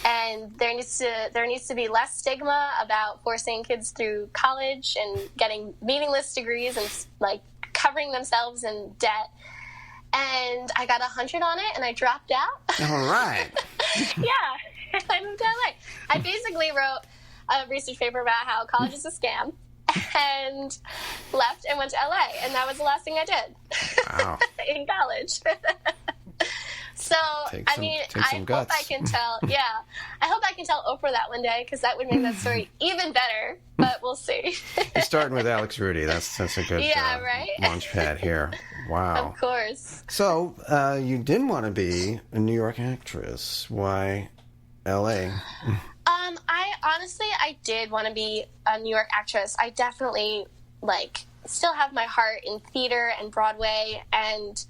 and there needs to be less stigma about forcing kids through college and getting meaningless degrees and like covering themselves in debt. And I got 100 on it, and I dropped out. All right. Yeah, I moved to LA. I basically wrote a research paper about how college is a scam, and left and went to LA, and that was the last thing I did. Wow. In college. So, I hope I can tell, I hope I can tell Oprah that one day, because that would make that story even better, but we'll see. You're starting with Alex Rudy. That's a good right? launch pad here. Wow. Of course. So, you didn't want to be a New York actress. Why LA? I did want to be a New York actress. I definitely, still have my heart in theater and Broadway, and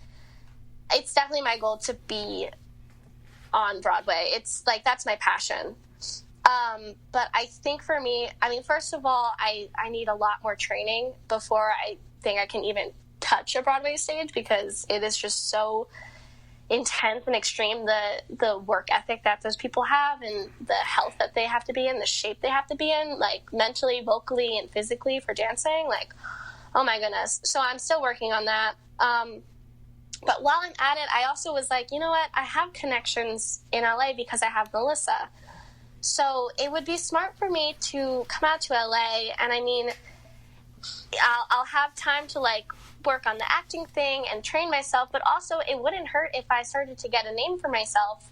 it's definitely my goal to be on Broadway. It's that's my passion. But I think for me, first of all, I need a lot more training before I think I can even touch a Broadway stage, because it is just so intense and extreme, the work ethic that those people have, and the health that they have to be in, the shape they have to be in, mentally, vocally, and physically for dancing. Oh my goodness. So I'm still working on that. But while I'm at it, I also was like, you know what? I have connections in LA because I have Melissa. So it would be smart for me to come out to LA, and I'll have time to work on the acting thing and train myself, but also it wouldn't hurt if I started to get a name for myself.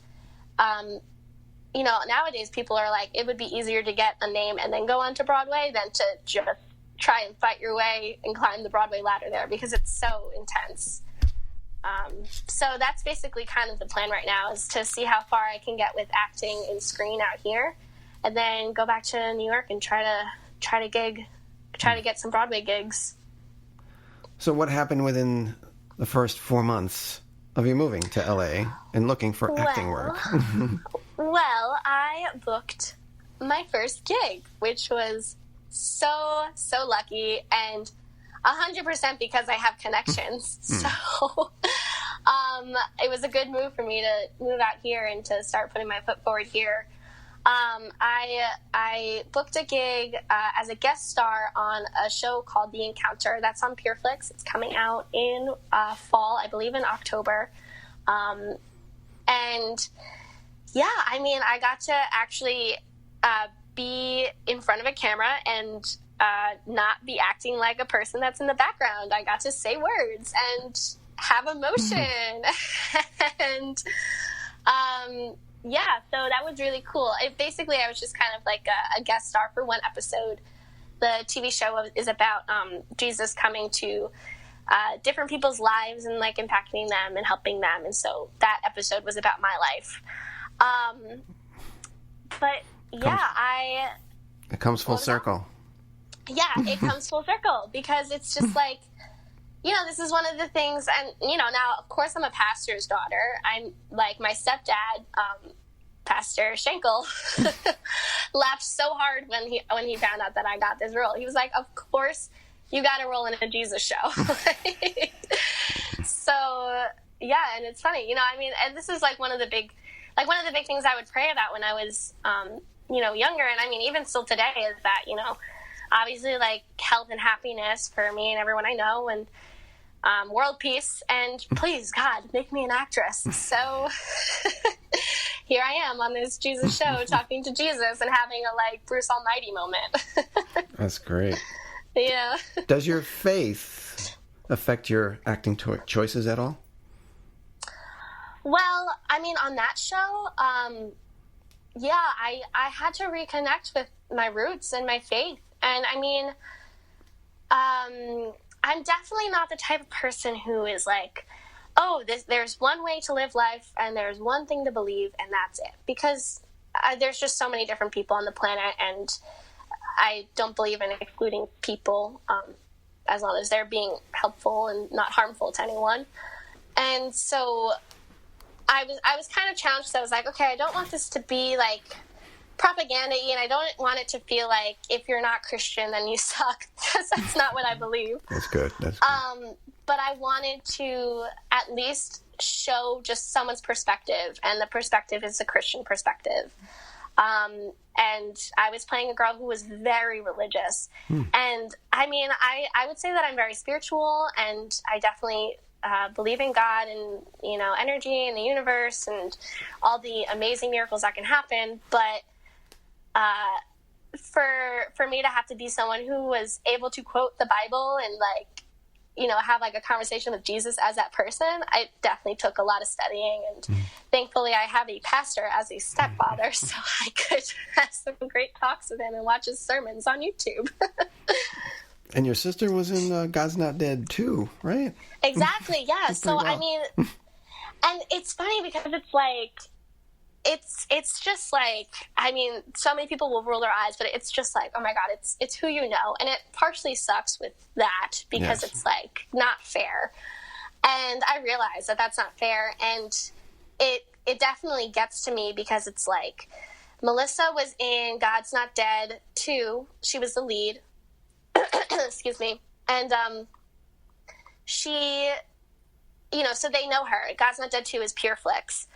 Nowadays people are it would be easier to get a name and then go on to Broadway than to just try and fight your way and climb the Broadway ladder there, because it's so intense. So that's basically kind of the plan right now, is to see how far I can get with acting and screen out here, and then go back to New York and try to get some Broadway gigs. So what happened within the first 4 months of you moving to LA and looking for acting work? Well, I booked my first gig, which was so lucky, and 100% because I have connections. So it was a good move for me to move out here and to start putting my foot forward here. I booked a gig as a guest star on a show called The Encounter. That's on Pure Flix. It's coming out in fall, I believe in October. I got to actually be in front of a camera and not be acting like a person that's in the background. I got to say words and have emotion. And so that was really cool. Basically, I was just kind of a guest star for one episode. The TV show is about Jesus coming to different people's lives and impacting them and helping them. And so that episode was about my life. It comes full circle. Yeah, it comes full circle, because it's just this is one of the things, and, now, of course, I'm a pastor's daughter. I'm, my stepdad, Pastor Schenkel, laughed so hard when he found out that I got this role. He was like, of course, you got a role in a Jesus show. So, yeah, and it's funny, and this is, one of the big things I would pray about when I was, younger, and, even still today, is that, obviously, health and happiness for me and everyone I know, and world peace, and please, God, make me an actress. So here I am on this Jesus show talking to Jesus and having a Bruce Almighty moment. That's great. Yeah. Does your faith affect your acting choices at all? Well, on that show, I had to reconnect with my roots and my faith. And I'm definitely not the type of person who is there's one way to live life and there's one thing to believe and that's it. Because there's just so many different people on the planet, and I don't believe in excluding people as long as they're being helpful and not harmful to anyone. And so I was kind of challenged, because I was like, okay, I don't want this to be propaganda-y, and I don't want it to feel like if you're not Christian, then you suck. That's not what I believe. That's good. But I wanted to at least show just someone's perspective, and the perspective is a Christian perspective. And I was playing a girl who was very religious. And I mean, I would say that I'm very spiritual, and I definitely believe in God and, you know, energy and the universe and all the amazing miracles that can happen. But for me to have to be someone who was able to quote the Bible and, like, you know, have like a conversation with Jesus as that person, it definitely took a lot of studying. And thankfully I have a pastor as a stepfather, so I could have some great talks with him and watch his sermons on YouTube. And your sister was in God's Not Dead too, right? Exactly, yeah. So, well. I mean, and it's funny because it's like, it's just like, I mean, so many people will roll their eyes, but it's just like, oh my God, it's who you know. And it partially sucks with that because it's like not fair. And I realize that that's not fair. And it definitely gets to me because it's like, Melissa was in God's Not Dead 2. She was the lead. Excuse me. And she, you know, so they know her. God's Not Dead 2 is Pure Flix.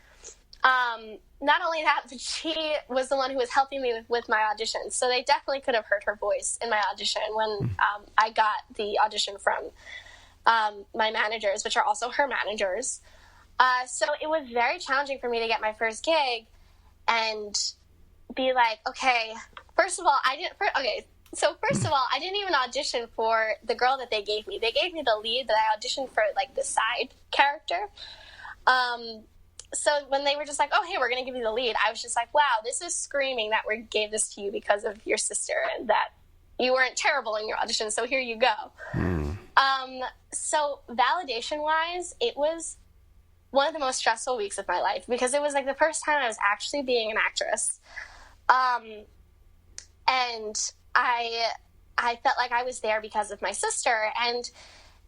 Not only that, but she was the one who was helping me with my auditions. So they definitely could have heard her voice in my audition when I got the audition from my managers, which are also her managers. So it was very challenging for me to get my first gig and be like, okay, first of all, I didn't even audition for the girl that they gave me. They gave me the lead, but I auditioned for, like, the side character. So when they were just like, oh, hey, we're going to give you the lead, I was just like, wow, this is screaming that we gave this to you because of your sister and that you weren't terrible in your audition, so here you go. So validation-wise, it was one of the most stressful weeks of my life because it was, like, the first time I was actually being an actress. And I felt like I was there because of my sister, and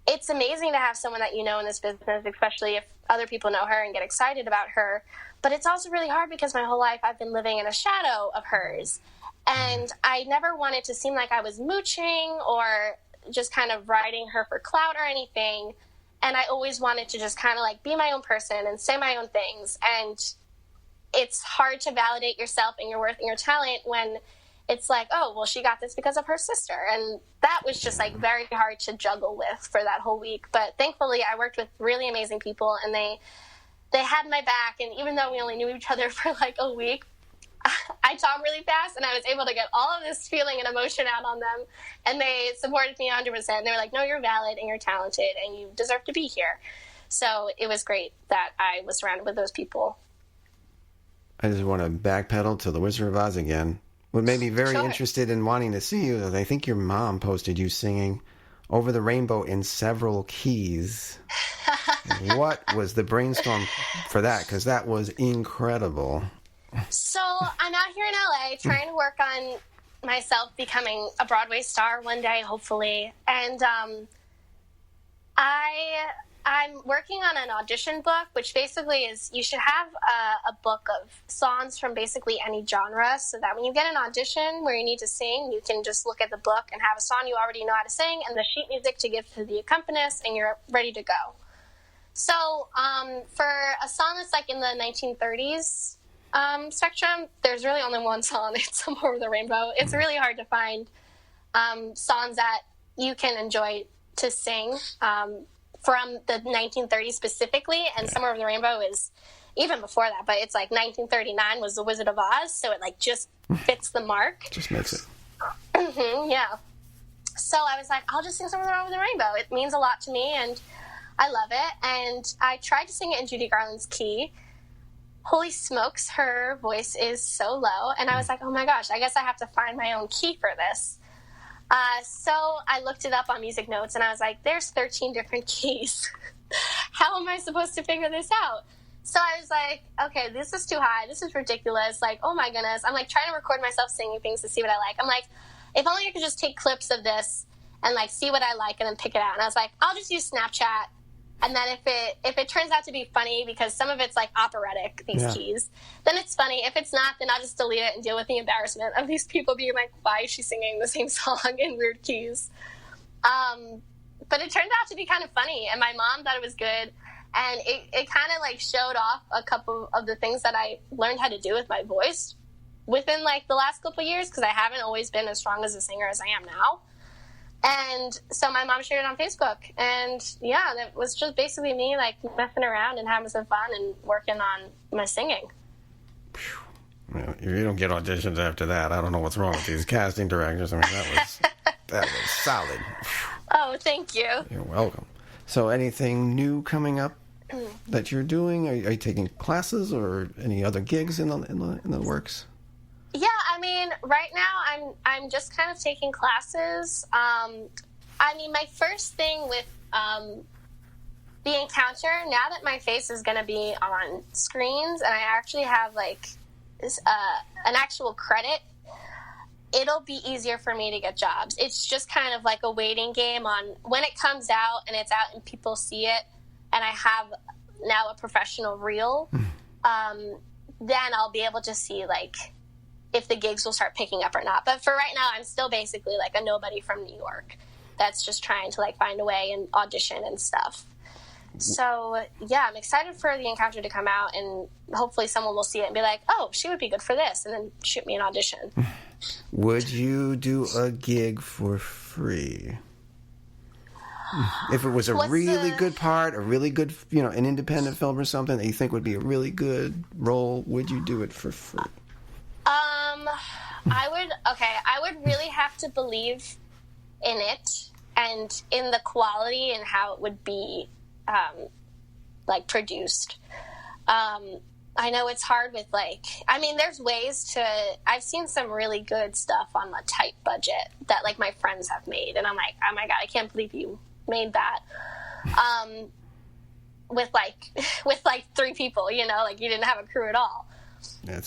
it's amazing to have someone that you know in this business, especially if other people know her and get excited about her. But it's also really hard because my whole life I've been living in a shadow of hers. And I never wanted to seem like I was mooching or just kind of riding her for clout or anything. And I always wanted to just kind of like be my own person and say my own things. And it's hard to validate yourself and your worth and your talent when it's like, oh, well, she got this because of her sister. And that was just, like, very hard to juggle with for that whole week. But thankfully, I worked with really amazing people, and they had my back. And even though we only knew each other for, like, a week, I talked really fast, and I was able to get all of this feeling and emotion out on them. And they supported me 100%. They were like, no, you're valid, and you're talented, and you deserve to be here. So it was great that I was surrounded with those people. I just want to backpedal to The Wizard of Oz again. What made me very interested in wanting to see you is I think your mom posted you singing Over the Rainbow in several keys. What was the brainstorm for that? Because that was incredible. So I'm out here in LA trying to work on myself becoming a Broadway star one day, hopefully. And I'm working on an audition book, which basically is you should have a book of songs from basically any genre so that when you get an audition where you need to sing, you can just look at the book and have a song you already know how to sing and the sheet music to give to the accompanist, and you're ready to go. So for a song that's like in the 1930s spectrum, there's really only one song. It's Somewhere Over the Rainbow. It's really hard to find songs that you can enjoy to sing from the 1930s specifically, and Somewhere Over the Rainbow is even before that, but it's like 1939 was The Wizard of Oz, so it like just fits the mark. Just makes it. Yeah. So I was like, I'll just sing Somewhere Over the Rainbow. It means a lot to me, and I love it. And I tried to sing it in Judy Garland's key. Holy smokes, her voice is so low. And I was like, oh my gosh, I guess I have to find my own key for this. So I looked it up on Music Notes, and I was like, there's 13 different keys. How am I supposed to figure this out? So I was like, okay, this is too high. This is ridiculous. Like, oh my goodness. I'm like trying to record myself singing things to see what I like. I'm like, if only I could just take clips of this and like see what I like and then pick it out. And I was like, I'll just use Snapchat. And then if it turns out to be funny, because some of it's like operatic, these keys, then it's funny. If it's not, then I'll just delete it and deal with the embarrassment of these people being like, why is she singing the same song in weird keys? But it turned out to be kind of funny, and my mom thought it was good. And it kind of like showed off a couple of the things that I learned how to do with my voice within like the last couple of years, because I haven't always been as strong as a singer as I am now. And so my mom shared it on Facebook, and yeah, it was just basically me like messing around and having some fun and working on my singing. Well, you don't get auditions after that. I don't know what's wrong with these casting directors. I mean, that was solid. Oh, thank you. You're welcome. So anything new coming up that you're doing? Are you taking classes or any other gigs in the works? Yeah, I mean, right now I'm just kind of taking classes. I mean, my first thing with the Encounter, now that my face is going to be on screens and I actually have like an actual credit, it'll be easier for me to get jobs. It's just kind of like a waiting game on when it comes out and it's out and people see it and I have now a professional reel, then I'll be able to see like if the gigs will start picking up or not. But for right now, I'm still basically like a nobody from New York that's just trying to like find a way and audition and stuff. So yeah, I'm excited for the Encounter to come out, and hopefully someone will see it and be like, oh, she would be good for this, and then shoot me an audition. Would you do a gig for free? If it was a really good part, a really good, an independent film or something that you think would be a really good role, would you do it for free? I would really have to believe in it and in the quality and how it would be, like produced. I know it's hard with there's ways to, I've seen some really good stuff on a tight budget that like my friends have made. And I'm like, oh my God, I can't believe you made that. With 3 people, like you didn't have a crew at all. That's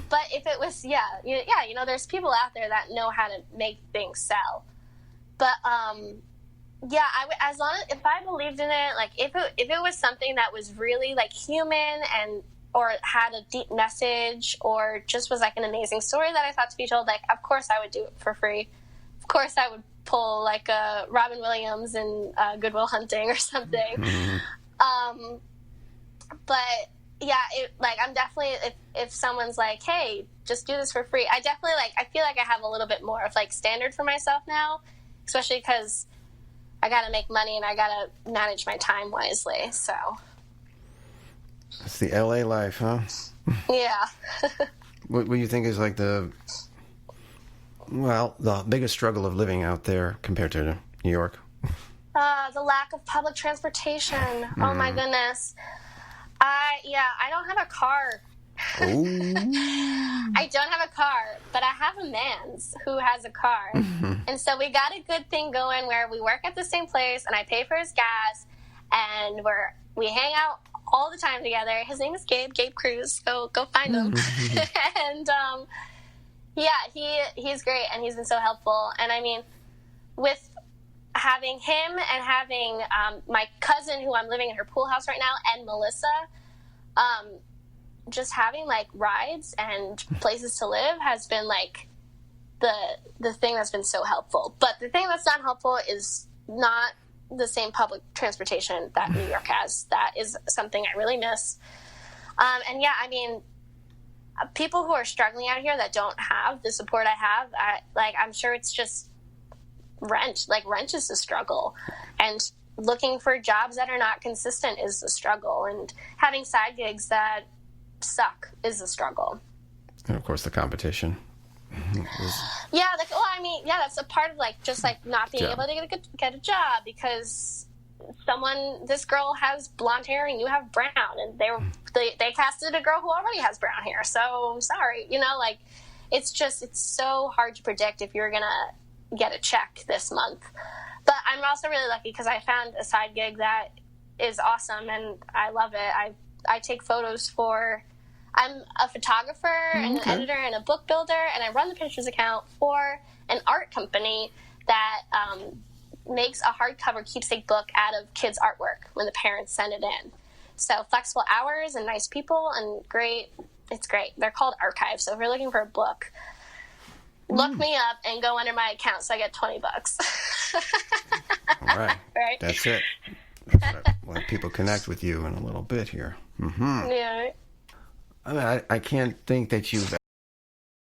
but if it was, there's people out there that know how to make things sell. But, as long as, if I believed in it, like if it was something that was really like human and, or had a deep message or just was like an amazing story that I thought to be told, like, of course I would do it for free. Of course I would pull like a Robin Williams in Good Will Hunting or something. Mm-hmm. But yeah, I'm definitely, if someone's like, hey, just do this for free, I definitely I feel like I have a little bit more of like standard for myself now, especially because I got to make money and I got to manage my time wisely. So it's the LA life, huh? Yeah. What do you think is like the biggest struggle of living out there compared to New York? The lack of public transportation. Oh my goodness. I don't have a car. I don't have a car, but I have a man's who has a car. And so we got a good thing going where we work at the same place and I pay for his gas and we hang out all the time together. His name is Gabe Cruz. Go find him. And he's great and he's been so helpful. And I mean, with having him and having my cousin who I'm living in her pool house right now and Melissa, just having like rides and places to live has been like the thing that's been so helpful. But the thing that's not helpful is not the same public transportation that New York has. That is something I really miss. And yeah, I mean, people who are struggling out here that don't have the support I have, I'm sure it's just rent. Like rent is a struggle, and looking for jobs that are not consistent is a struggle, and having side gigs that suck is a struggle. And of course the competition. That's a part of just not being able to get a job because this girl has blonde hair and you have brown, and they casted a girl who already has brown hair, so sorry, it's so hard to predict if you're gonna get a check this month. But I'm also really lucky because I found a side gig that is awesome and I love it. I take photos I'm a photographer and an editor and a book builder, and I run the Pinterest account for an art company that makes a hardcover keepsake book out of kids' artwork when the parents send it in. So flexible hours and nice people and great. It's great. They're called archives. So if you're looking for a book, look me up and go under my account so I get $20. All right. Right? That's it. let people connect with you in a little bit here. Mm-hmm. Yeah. I mean, I can't think that you've